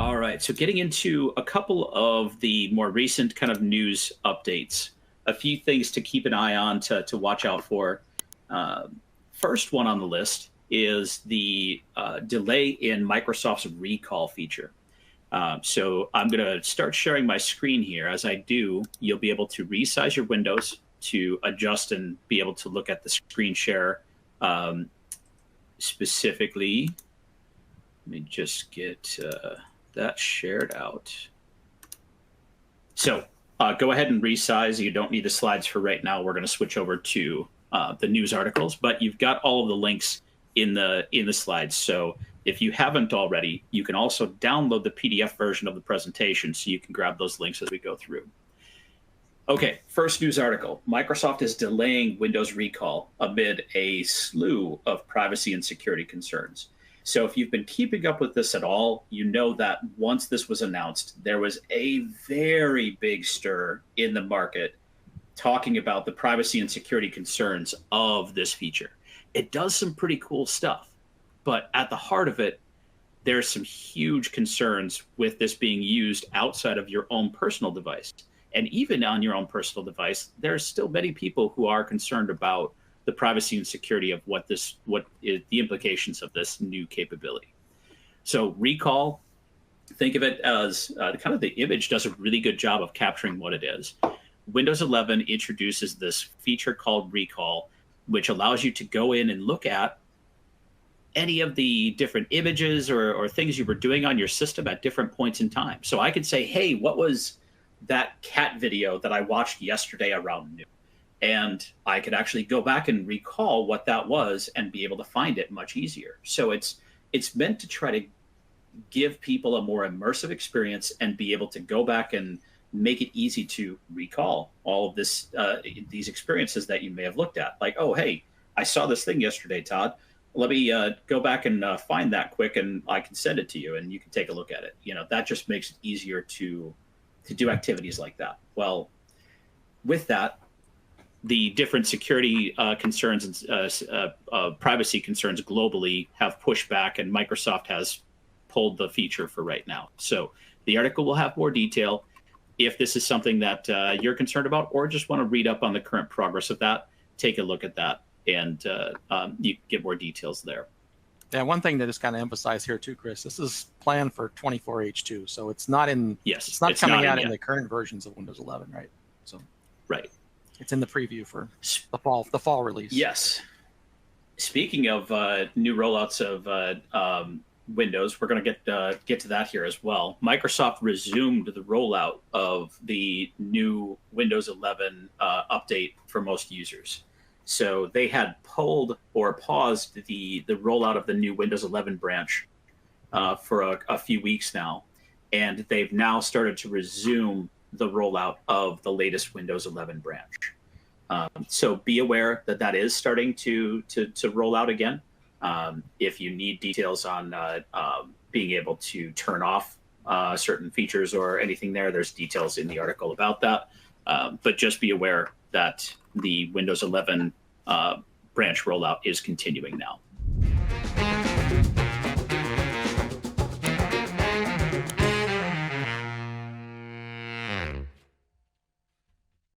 All right, so getting into a couple of the more recent kind of news updates, a few things to keep an eye on to watch out for. Uh, First one on the list is the delay in Microsoft's recall feature. So I'm going to start sharing my screen here. As I do, you'll be able to resize your windows to adjust and be able to look at the screen share specifically. Let me just get that shared out. So go ahead and resize. You don't need the slides for right now. We're going to switch over to the news articles, but you've got all of the links in the slides. So if you haven't already, you can also download the PDF version of the presentation so you can grab those links as we go through. Okay, first news article. Microsoft is delaying Windows recall amid a slew of privacy and security concerns. So if you've been keeping up with this at all, you know that once this was announced, there was a very big stir in the market talking about the privacy and security concerns of this feature. It does some pretty cool stuff, but at the heart of it, there's some huge concerns with this being used outside of your own personal device. And even on your own personal device, there's still many people who are concerned about the privacy and security of what is the implications of this new capability. So recall, think of it as kind of the image does a really good job of capturing what it is. Windows 11 introduces this feature called recall, which allows you to go in and look at any of the different images or things you were doing on your system at different points in time. So I could say, hey, what was that cat video that I watched yesterday around noon? And I could actually go back and recall what that was and be able to find it much easier. So it's meant to try to give people a more immersive experience and be able to go back and make it easy to recall all of these experiences that you may have looked at. Like, oh, hey, I saw this thing yesterday, Todd. Let me go back and find that quick, and I can send it to you, and you can take a look at it. You know, that just makes it easier to do activities like that. Well, with that, the different security concerns and privacy concerns globally have pushed back, and Microsoft has pulled the feature for right now. So the article will have more detail. If this is something that you're concerned about or just want to read up on the current progress of that, take a look at that, and you can get more details there. Yeah, one thing that is kind of emphasized here too, Chris, this is planned for 24H2, so it's not in. Yes, it's not coming out in the current versions of Windows 11, right? So right, it's in the preview for the fall release. Yes. Speaking of new rollouts of Windows, we're going to get to that here as well. Microsoft resumed the rollout of the new Windows 11 update for most users. So they had pulled or paused the rollout of the new Windows 11 branch for a few weeks now, and they've now started to resume the rollout of the latest Windows 11 branch. So be aware that that is starting to roll out again. If you need details on being able to turn off certain features or anything there's details in the article about that. But just be aware that the Windows 11 branch rollout is continuing now.